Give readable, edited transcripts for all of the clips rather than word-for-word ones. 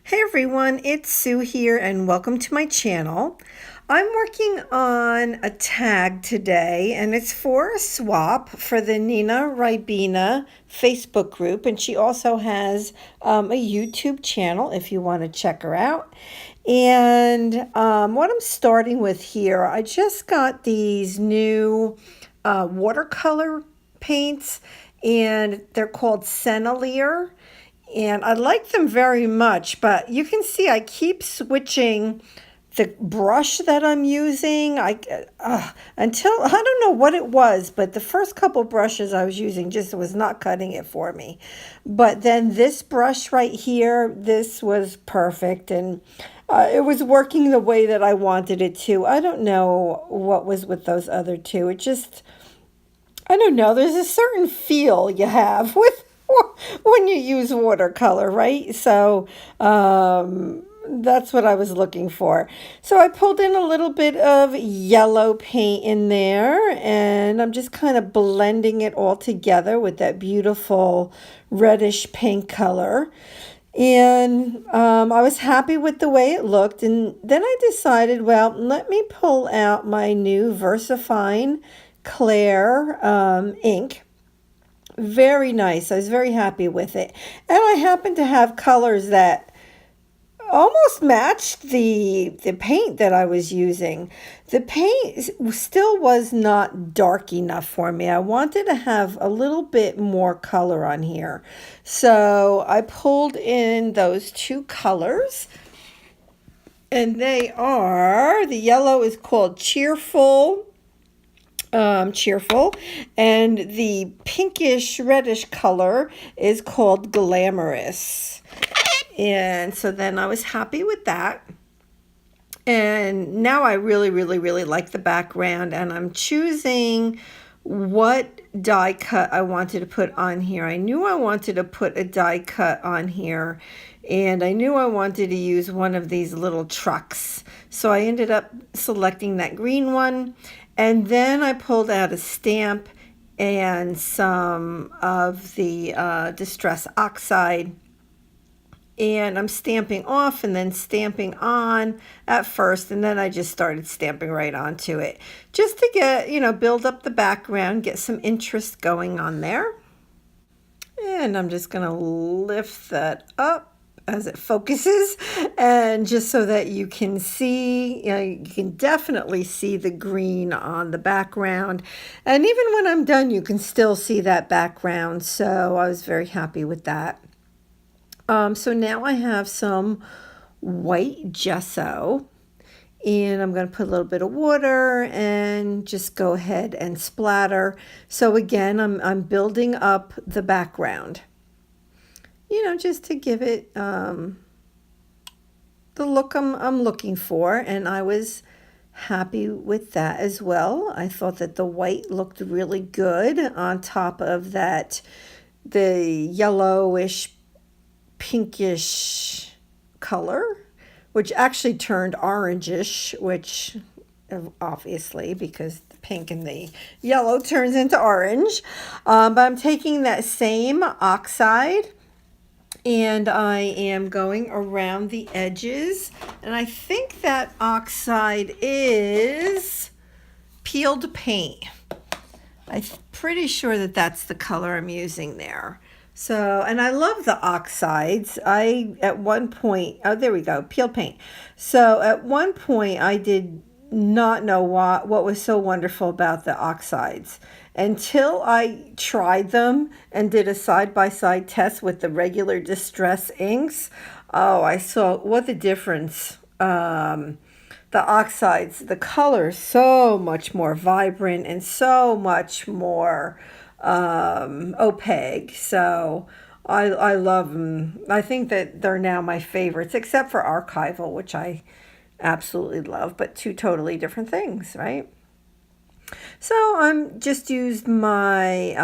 Hey everyone, it's Sue here and welcome to my channel. I'm working on a tag today and it's for a swap for the Nina Ribena Facebook group, and she also has a YouTube channel if you want to check her out. And what I'm starting with here, I just got these new watercolor paints and they're called Senalier. And I like them very much, but you can see I keep switching the brush that I'm using. Until I don't know what it was, but the first couple brushes I was using just was not cutting it for me. But then this brush right here, this was perfect, and it was working the way that I wanted it to. I don't know what was with those other two. It just, I don't know. There's a certain feel you have with when you use watercolor, right? So that's what I was looking for. So I pulled in a little bit of yellow paint in there, and I'm just kind of blending it all together with that beautiful reddish pink color. And I was happy with the way it looked. And then I decided, well, let me pull out my new Versafine Clair ink. Very nice. I was very happy with it. And I happened to have colors that almost matched the paint that I was using. The paint still was not dark enough for me. I wanted to have a little bit more color on here. So I pulled in those two colors. And they are, the yellow is called Cheerful, and the pinkish reddish color is called Glamorous. And so then I was happy with that. And now I really like the background, and I'm choosing what die cut I wanted to put on here. I knew I wanted to put a die cut on here, and I knew I wanted to use one of these little trucks. So I ended up selecting that green one, and then I pulled out a stamp and some of the Distress Oxide, and I'm stamping off and then stamping on at first, and then I just started stamping right onto it just to get, build up the background, get some interest going on there. And I'm just going to lift that up as it focuses, and just so that you can see, you can definitely see the green on the background, and even when I'm done you can still see that background. So I was very happy with that. So now I have some white gesso, and I'm going to put a little bit of water and just go ahead and splatter. So again, I'm building up the background, just to give it the look I'm looking for, and I was happy with that as well. I thought that the white looked really good on top of that, the yellowish pinkish color, which actually turned orangish, which obviously because the pink and the yellow turns into orange. But I'm taking that same oxide and I am going around the edges, and I think that oxide is peeled paint. I'm pretty sure that that's the color I'm using there. So, and I love the oxides. At one point, oh, there we go, peeled paint. So at one point I did not know what was so wonderful about the oxides until I tried them and did a side-by-side test with the regular Distress inks. Oh, I saw what the difference. The oxides, the color is so much more vibrant and so much more opaque. So I love them. I think that they're now my favorites, except for Archival, which I absolutely love, but two totally different things, right? So I'm just used my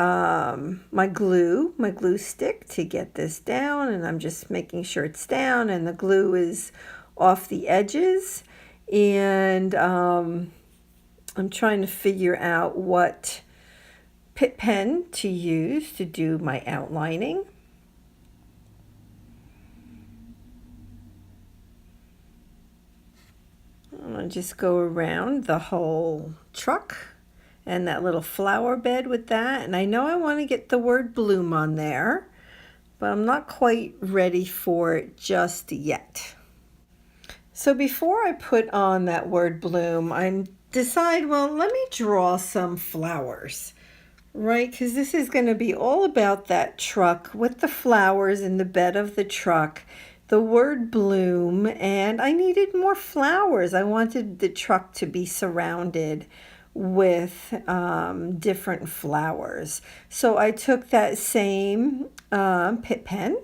my glue stick to get this down, and I'm just making sure it's down and the glue is off the edges. And I'm trying to figure out what Pitt pen to use to do my outlining. I'll just go around the whole truck and that little flower bed with that. And I know I want to get the word bloom on there, but I'm not quite ready for it just yet. So before I put on that word bloom, I decide, well, let me draw some flowers, right? Because this is going to be all about that truck with the flowers in the bed of the truck, the word bloom, and I needed more flowers. I wanted the truck to be surrounded with different flowers. So I took that same Pitt pen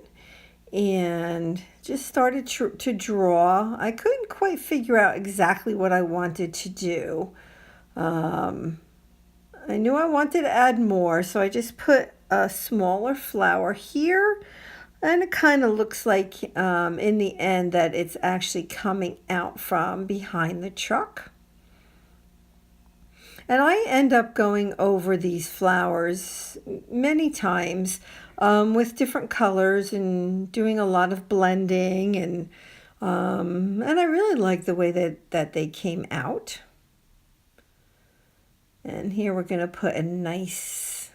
and just started to draw. I couldn't quite figure out exactly what I wanted to do. I knew I wanted to add more, so I just put a smaller flower here, and it kind of looks like in the end that it's actually coming out from behind the truck. And I end up going over these flowers many times with different colors and doing a lot of blending, and I really like the way that they came out. And here we're going to put a nice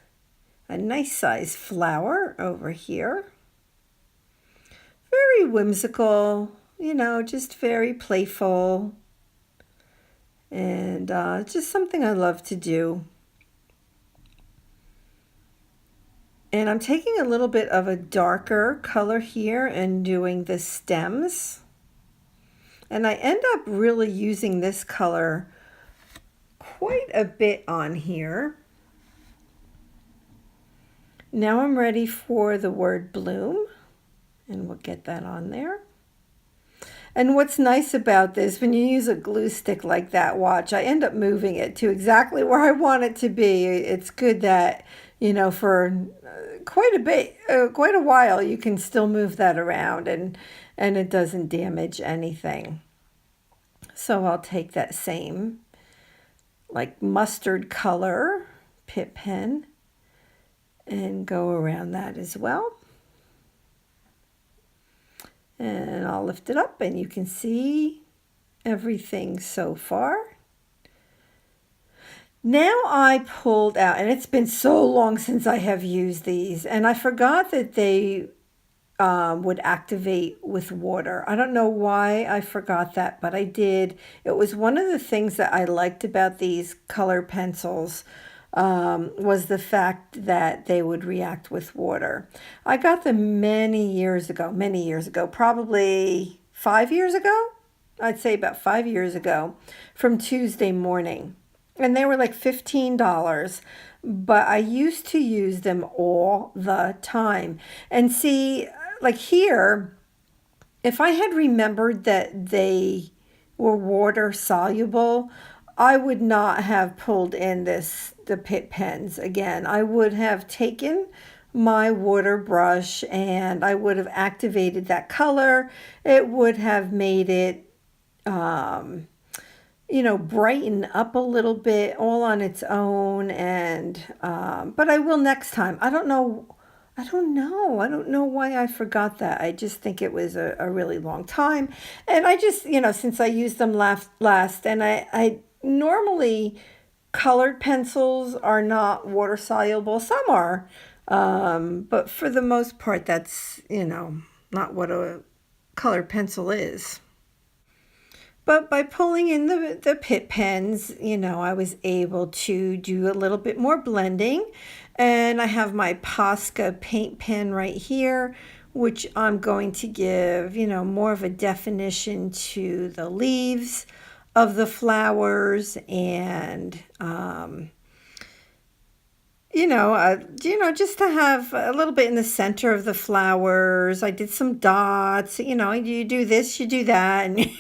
size flower over here. Very whimsical, you know, just very playful. And just something I love to do. And I'm taking a little bit of a darker color here and doing the stems. And I end up really using this color quite a bit on here. Now I'm ready for the word bloom, and we'll get that on there. And what's nice about this, when you use a glue stick like that, watch, I end up moving it to exactly where I want it to be. It's good that, you know, for quite a while, you can still move that around and it doesn't damage anything. So I'll take that same like mustard color Pitt pen and go around that as well. And I'll lift it up and you can see everything so far. Now I pulled out, and it's been so long since I have used these, and I forgot that they would activate with water. I don't know why I forgot that, but I did. It was one of the things that I liked about these color pencils was the fact that they would react with water. I got them many years ago, probably 5 years ago. I'd say about 5 years ago from Tuesday Morning. And they were like $15, but I used to use them all the time. And see, like here, if I had remembered that they were water soluble, I would not have pulled in the Pitt pens again. I would have taken my water brush and I would have activated that color. It would have made it, you know, brighten up a little bit all on its own. And but I will next time. I don't know why I forgot that. I just think it was a really long time. And I just, you know, since I used them last, and I normally colored pencils are not water soluble. Some are, but for the most part, that's, you know, not what a colored pencil is. But by pulling in the Pitt pens, you know, I was able to do a little bit more blending. And I have my Posca paint pen right here, which I'm going to give, you know, more of a definition to the leaves of the flowers and, you know, just to have a little bit in the center of the flowers. I did some dots, you know, you do this, you do that, and,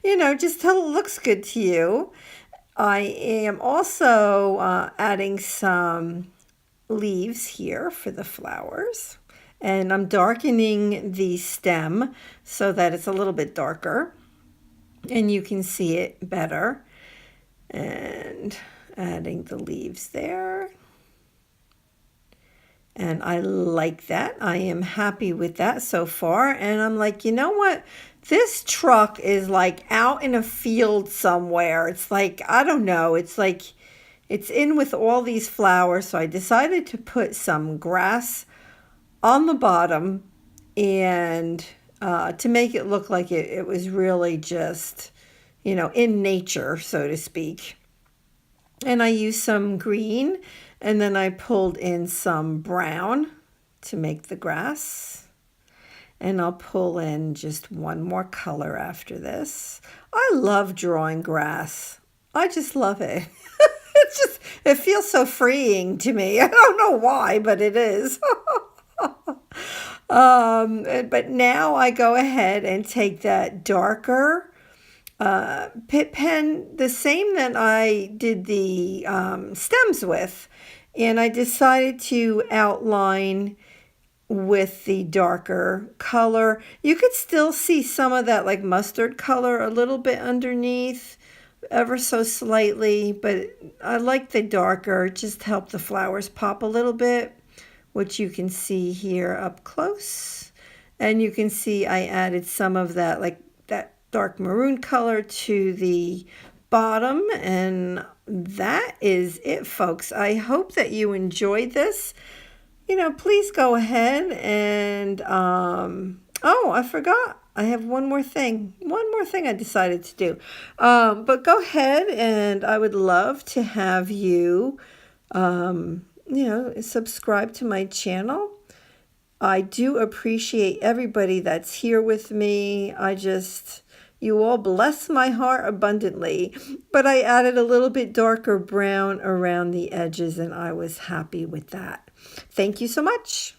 you know, just till it looks good to you. I am also adding some leaves here for the flowers. And I'm darkening the stem so that it's a little bit darker. And you can see it better. And adding the leaves there. And I like that. I am happy with that so far. And I'm like, you know what? This truck is like out in a field somewhere. It's like, I don't know. It's like, it's in with all these flowers. So I decided to put some grass on the bottom and to make it look like it was really just, in nature, so to speak. And I used some green, and then I pulled in some brown to make the grass. And I'll pull in just one more color after this. I love drawing grass. I just love it. It feels so freeing to me. I don't know why, but it is. But now I go ahead and take that darker Pitt pen, the same that I did the stems with, and I decided to outline with the darker color. You could still see some of that like mustard color a little bit underneath, ever so slightly, but I like the darker, just to help the flowers pop a little bit, which you can see here up close. And you can see I added some of that, like that dark maroon color to the bottom, and that is it, folks. I hope that you enjoyed this. Please go ahead and oh, I forgot. I have one more thing I decided to do. But go ahead, and I would love to have you subscribe to my channel. I do appreciate everybody that's here with me. You all bless my heart abundantly. But I added a little bit darker brown around the edges, and I was happy with that. Thank you so much.